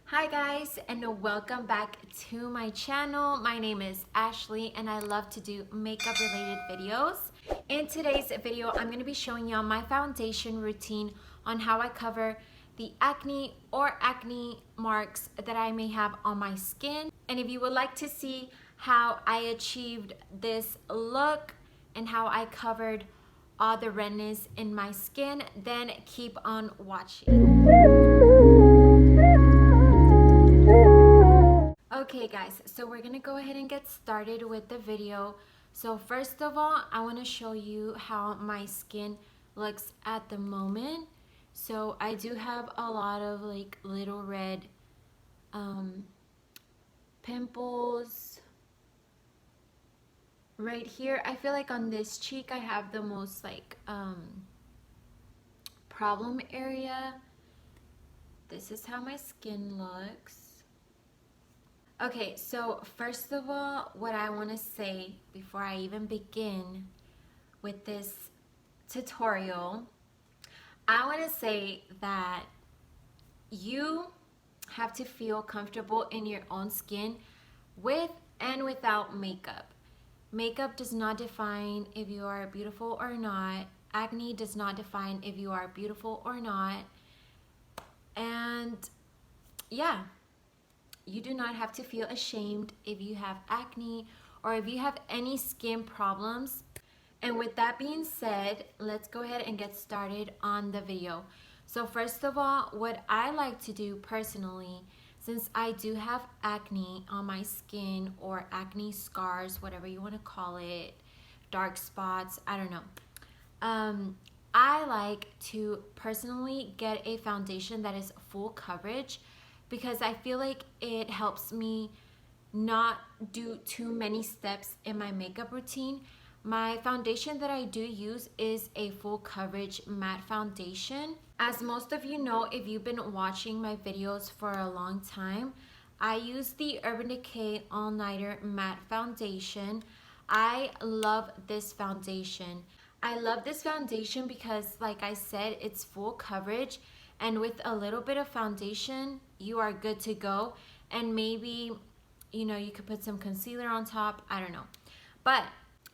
Hi guys, and welcome back to my channel. My name is Ashley and I love to do makeup related videos. In today's video, I'm going to be showing y'all my foundation routine on how I cover the acne or acne marks that I may have on my skin. And if you would like to see how I achieved this look and how I covered all the redness in my skin, then keep on watching. Okay guys, so we're gonna go ahead and get started with the video. So first of all, I want to show you how my skin looks at the moment. So I do have a lot of like little red pimples right here. I feel like on this cheek I have the most like problem area. This is how my skin looks. Okay, so first of all, what I want to say before I even begin with this tutorial, I want to say that you have to feel comfortable in your own skin with and without makeup. Makeup does not define if you are beautiful or not. Acne does not define if you are beautiful or not. And yeah, you do not have to feel ashamed if you have acne or if you have any skin problems. And with that being said, let's go ahead and get started on the video. So first of all, what I like to do personally, since I do have acne on my skin or acne scars, whatever you want to call it, dark spots, I don't know. I like to personally get a foundation that is full coverage because I feel like it helps me not do too many steps in my makeup routine. My foundation that I do use is a full coverage matte foundation. As most of you know, if you've been watching my videos for a long time, I use the Urban Decay All Nighter Matte Foundation. I love this foundation. I love this foundation because, like I said, it's full coverage, and with a little bit of foundation, you are good to go. And maybe, you could put some concealer on top, I don't know. But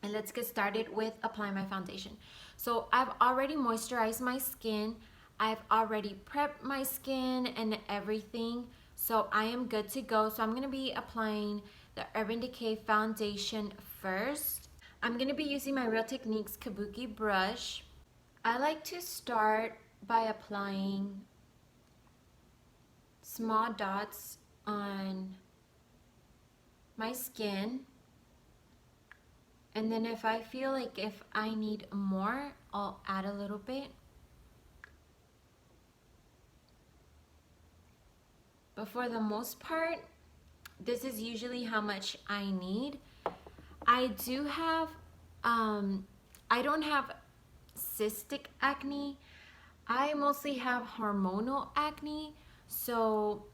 let's get started with applying my foundation. So I've already moisturized my skin. I've already prepped my skin and everything. So I am good to go. So I'm going to be applying the Urban Decay foundation first. I'm going to be using my Real Techniques Kabuki brush. I like to start by applying small dots on my skin. And then if I feel like if I need more, I'll add a little bit. But for the most part, this is usually how much I need. I do have, I don't have cystic acne. I mostly have hormonal acne. So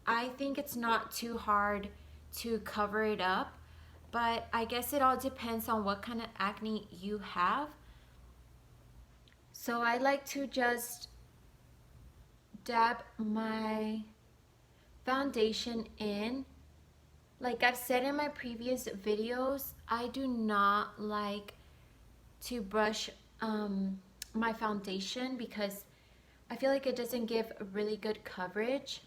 I think it's not too hard to cover it up. But I guess it all depends on what kind of acne you have. So I like to just dab my foundation in. Like I've said in my previous videos, I do not like to brush my foundation because I feel like it doesn't give really good coverage.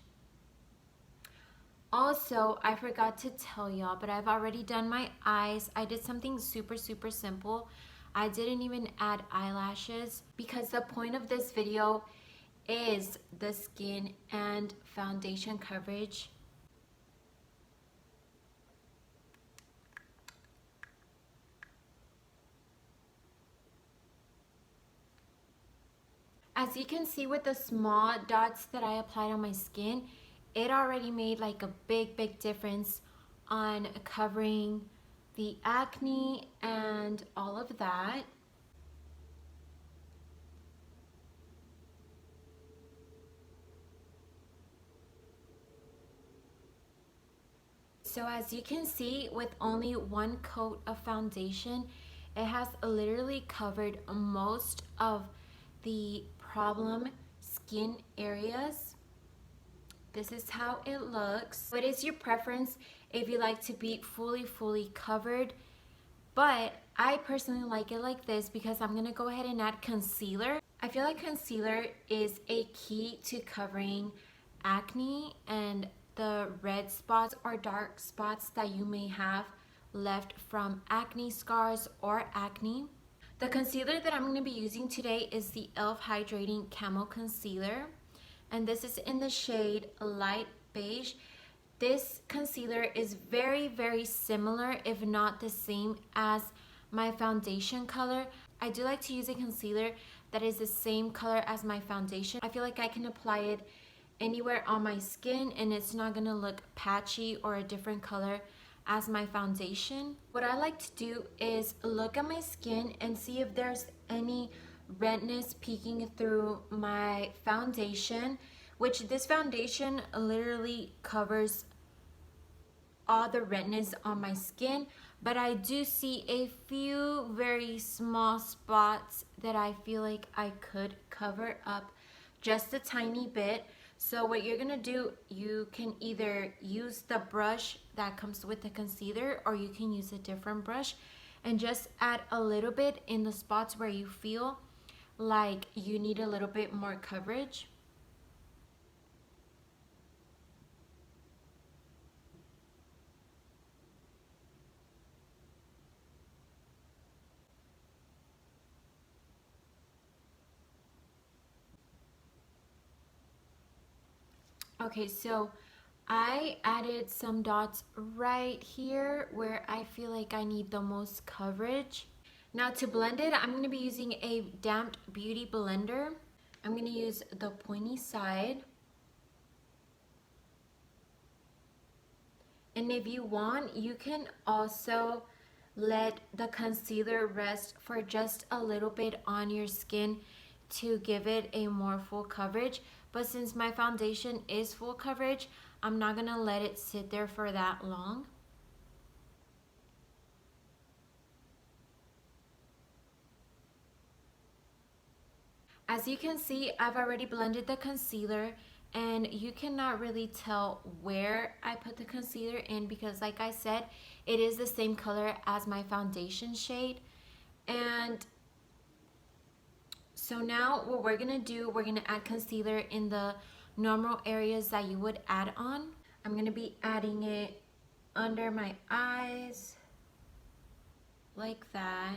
Also, I forgot to tell y'all, but I've already done my eyes. I did something super simple. I didn't even add eyelashes because the point of this video is the skin and foundation coverage. As you can see with the small dots that I applied on my skin, it already made like a big difference on covering the acne and all of that. So as you can see, with only one coat of foundation, it has literally covered most of the problem skin areas. This is how it looks. What is your preference if you like to be fully covered? But I personally like it like this because I'm gonna go ahead and add concealer. I feel like concealer is a key to covering acne and the red spots or dark spots that you may have left from acne scars or acne. The concealer that I'm going to be using today is the e.l.f. Hydrating Camo Concealer, and this is in the shade Light Beige. This concealer is very similar, if not the same, as my foundation color. I do like to use a concealer that is the same color as my foundation. I feel like I can apply it anywhere on my skin and it's not gonna look patchy or a different color as my foundation. What I like to do is look at my skin and see if there's any redness peeking through my foundation, which this foundation literally covers all the redness on my skin, but I do see a few very small spots that I feel like I could cover up just a tiny bit. So what you're gonna do, you can either use the brush that comes with the concealer or you can use a different brush and just add a little bit in the spots where you feel like you need a little bit more coverage. Okay, so I added some dots right here where I feel like I need the most coverage. Now to blend it, I'm going to be using a damped beauty blender. I'm going to use the pointy side. And if you want, you can also let the concealer rest for just a little bit on your skin to give it a more full coverage. But since my foundation is full coverage, I'm not gonna let it sit there for that long. As you can see, I've already blended the concealer and you cannot really tell where I put the concealer in because like I said, it is the same color as my foundation shade. And so now what we're gonna do, we're gonna add concealer in the normal areas that you would add on. I'm gonna be adding it under my eyes, like that.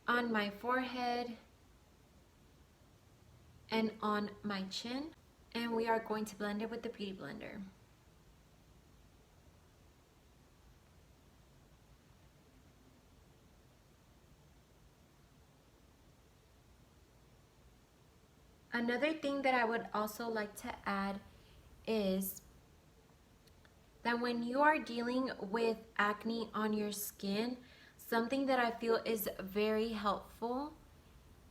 On my forehead, and on my chin. And we are going to blend it with the beauty blender. Another thing that I would also like to add is that when you are dealing with acne on your skin, something that I feel is very helpful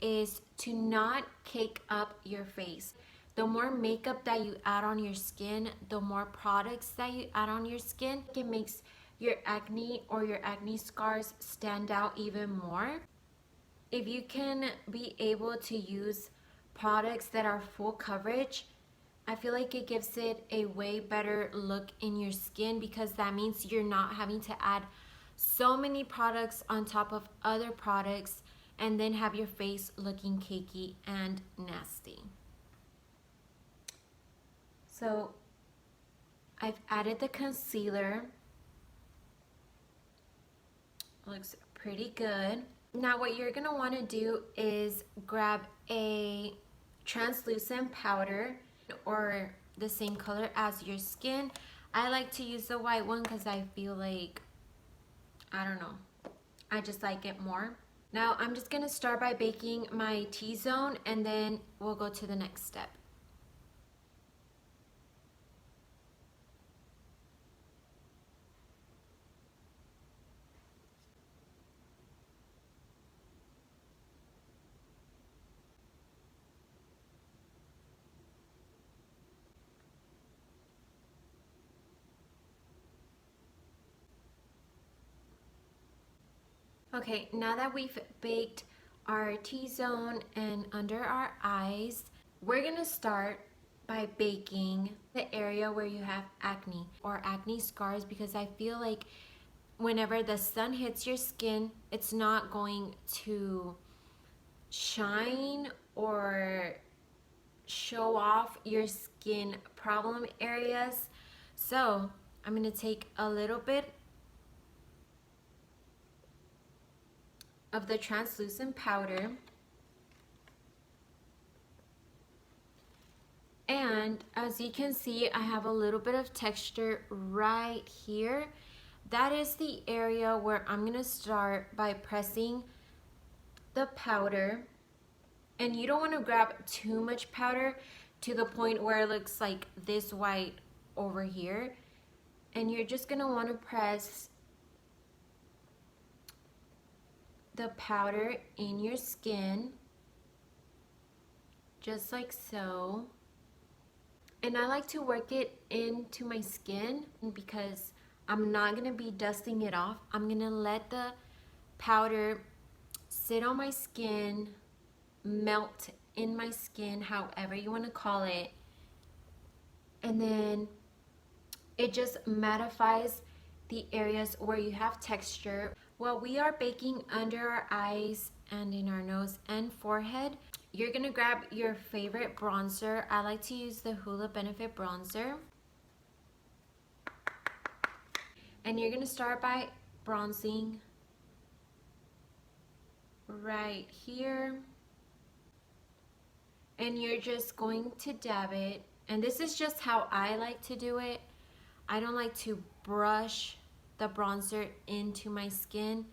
is to not cake up your face. The more makeup that you add on your skin, the more products that you add on your skin, it makes your acne or your acne scars stand out even more. If you can be able to use products that are full coverage, I feel like it gives it a way better look in your skin because that means you're not having to add so many products on top of other products and then have your face looking cakey and nasty. So I've added the concealer. Looks pretty good. Now what you're gonna wanna do is grab a translucent powder or the same color as your skin. I like to use the white one because I feel like, I don't know, I just like it more. Now I'm just gonna start by baking my T-zone and then we'll go to the next step. Okay, now that we've baked our T-zone and under our eyes. We're gonna start by baking the area where you have acne or acne scars, because I feel like whenever the sun hits your skin, it's not going to shine or show off your skin problem areas. So I'm gonna take a little bit of the translucent powder, and as you can see, I have a little bit of texture right here. That is the area where I'm gonna start by pressing the powder. And you don't want to grab too much powder to the point where it looks like this white over here. And you're just gonna want to press the powder in your skin, just like so. And I like to work it into my skin because I'm not gonna be dusting it off. I'm gonna let the powder sit on my skin, melt in my skin, however you want to call it, and then it just mattifies the areas where you have texture. While we are baking under our eyes and in our nose and forehead, you're gonna grab your favorite bronzer. I like to use the Hoola Benefit bronzer, and you're gonna start by bronzing right here, and you're just going to dab it. And this is just how I like to do it. I don't like to brush the bronzer into my skin.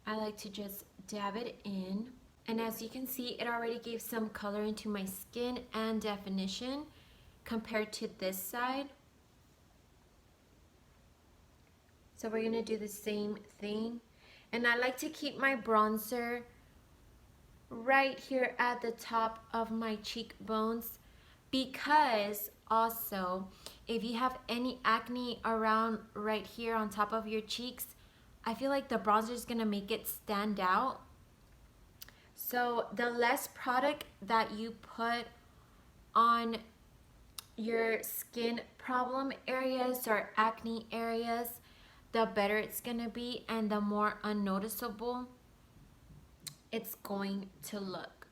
I like to just dab it in. And as you can see, it already gave some color into my skin and definition compared to this side. So we're gonna do the same thing. And I like to keep my bronzer right here at the top of my cheekbones, because also if you have any acne around right here on top of your cheeks, I feel like the bronzer is gonna make it stand out. So the less product that you put on your skin problem areas or acne areas, the better it's gonna be and the more unnoticeable it's going to look.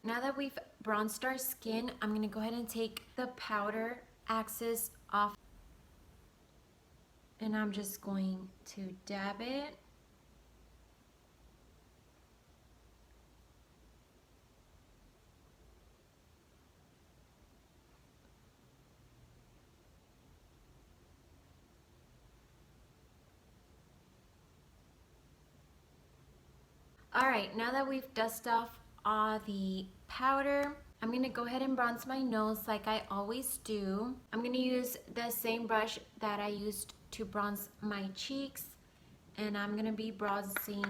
Now that we've bronzed our skin, I'm gonna go ahead and take the powder axis off, and I'm just going to dab it. All right, now that we've dusted off all the powder, I'm gonna go ahead and bronze my nose like I always do. I'm gonna use the same brush that I used to bronze my cheeks, and I'm gonna be bronzing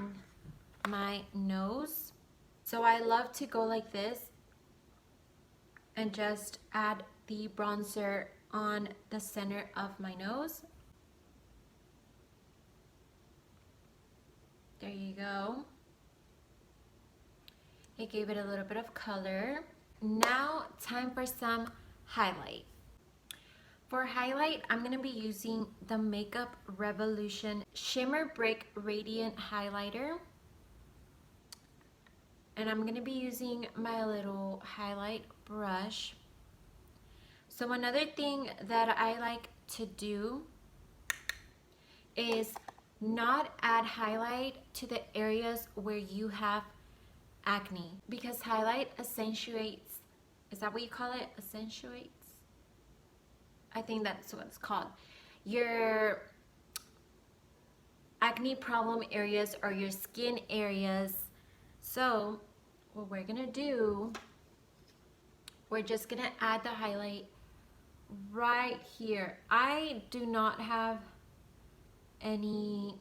my nose. So I love to go like this and just add the bronzer on the center of my nose. There you go. It gave it a little bit of color. Now, time for some highlight. For highlight, I'm gonna be using the Makeup Revolution Shimmer Brick Radiant Highlighter. And I'm gonna be using my little highlight brush. So another thing that I like to do is not add highlight to the areas where you have acne, because highlight accentuates, is that what you call it? Accentuates? I think that's what it's called. Your acne problem areas or your skin areas. So what we're gonna do, we're just gonna add the highlight right here. I do not have any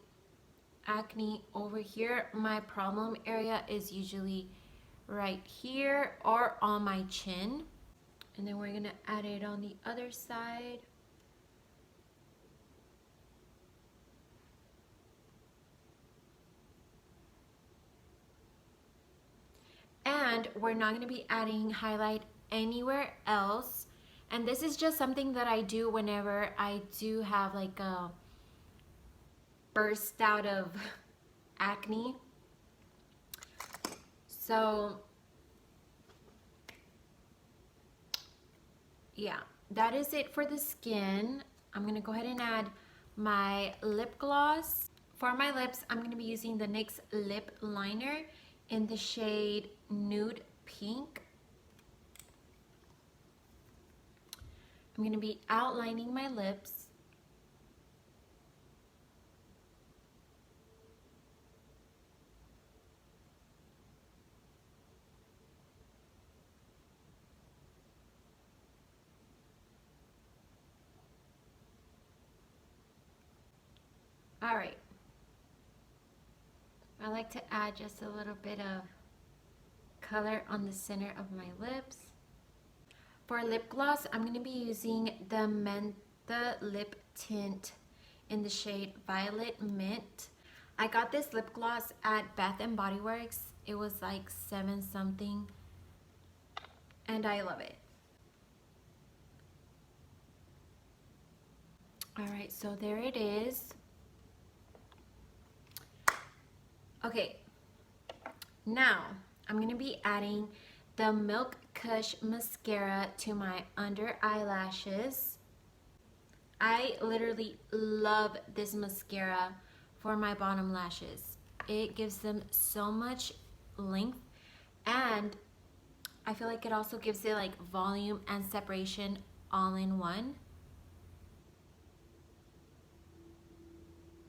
acne over here. My problem area is usually right here or on my chin. And then we're gonna add it on the other side. And we're not going to be adding highlight anywhere else. And this is just something that I do whenever I do have like a burst out of acne. So yeah, that is it for the skin. I'm going to go ahead and add my lip gloss. For my lips, I'm going to be using the NYX lip liner in the shade Nude Pink. I'm going to be outlining my lips. All right. I like to add just a little bit of color on the center of my lips. For lip gloss, I'm going to be using the Mentha Lip Tint in the shade Violet Mint. I got this lip gloss at Bath and Body Works. It was like 7 something, and I love it. All right, so there it is. Okay, now I'm going to be adding the Milk Kush mascara to my under eyelashes. I literally love this mascara for my bottom lashes. It gives them so much length, and I feel like it also gives it like volume and separation all in one.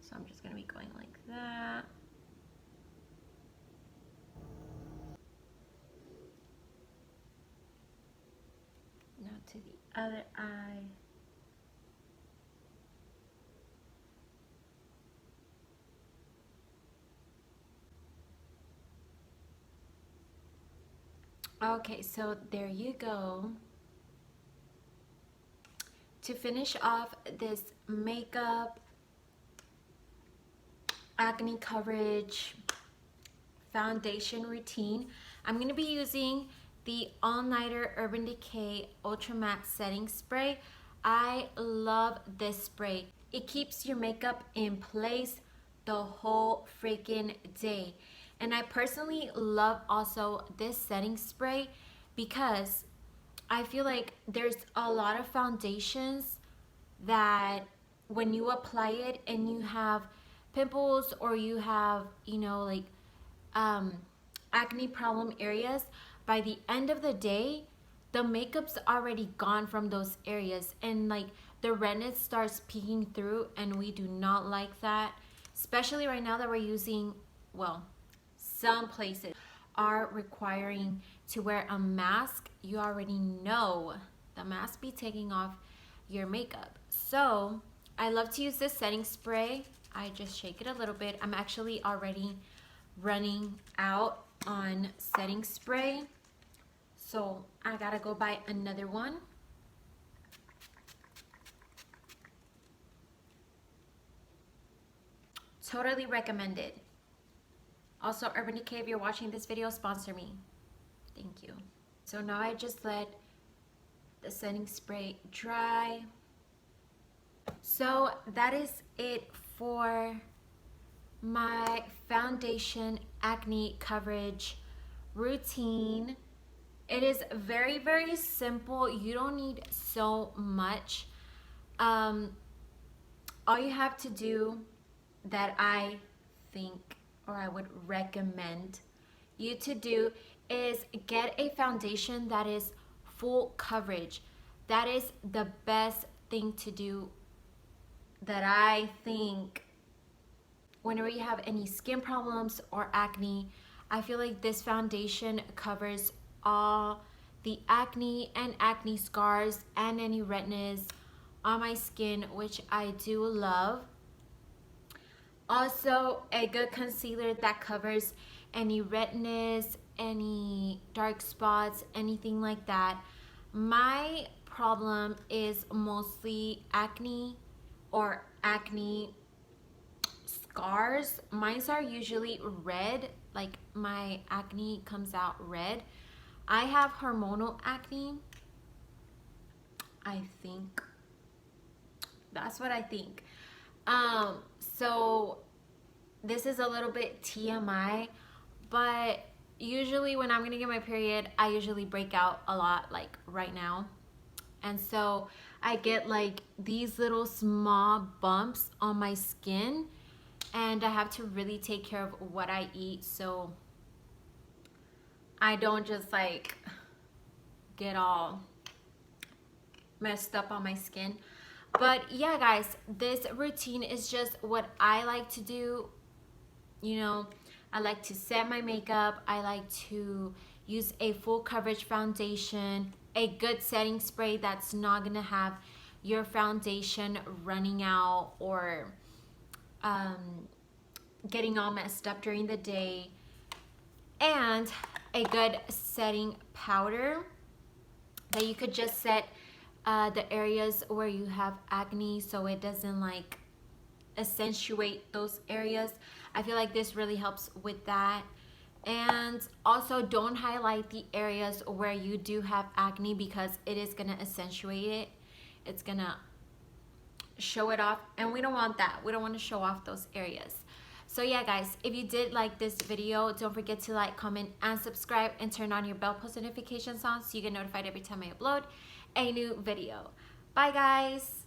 So I'm just going to be going like that. Now to the other eye. Okay, so there you go. To finish off this makeup, acne coverage, foundation routine, I'm going to be using the All Nighter Urban Decay Ultra Matte Setting Spray. I love this spray. It keeps your makeup in place the whole freaking day. And I personally love also this setting spray because I feel like there's a lot of foundations that when you apply it and you have pimples or you have, you know, like acne problem areas, by the end of the day, the makeup's already gone from those areas, and like the redness starts peeking through, and we do not like that, especially right now that we're using, well, some places are requiring to wear a mask. You already know the mask be taking off your makeup. So I love to use this setting spray. I just shake it a little bit. I'm actually already running out on setting spray, so I gotta go buy another one. Totally recommend it. Also, Urban Decay, if you're watching this video, sponsor me. Thank you. So now I just let the setting spray dry. So that is it for my foundation acne coverage routine. It is very, very simple. You don't need so much. All you have to do that I think, or I would recommend you to do, is get a foundation that is full coverage. That is the best thing to do, that I think. Whenever you have any skin problems or acne, I feel like this foundation covers all the acne and acne scars and any redness on my skin, which I do love. Also, a good concealer that covers any redness, any dark spots, anything like that. My problem is mostly acne or acne scars. Mine are usually red, like my acne comes out red. I have hormonal acne. I think that's what I think. So this is a little bit TMI, but usually when I'm gonna get my period, I usually break out a lot, like right now. And so I get like these little small bumps on my skin, and I have to really take care of what I eat so I don't just like get all messed up on my skin. But yeah, guys, this routine is just what I like to do. You know, I like to set my makeup. I like to use a full coverage foundation, a good setting spray that's not gonna have your foundation running out or getting all messed up during the day, and a good setting powder that you could just set the areas where you have acne so it doesn't like accentuate those areas. I feel like this really helps with that. And also don't highlight the areas where you do have acne because it is gonna accentuate it. It's gonna show it off, and we don't want that. We don't want to show off those areas. So yeah, guys, if you did like this video, don't forget to like, comment, and subscribe, and turn on your bell post notifications on so you get notified every time I upload a new video. Bye, guys.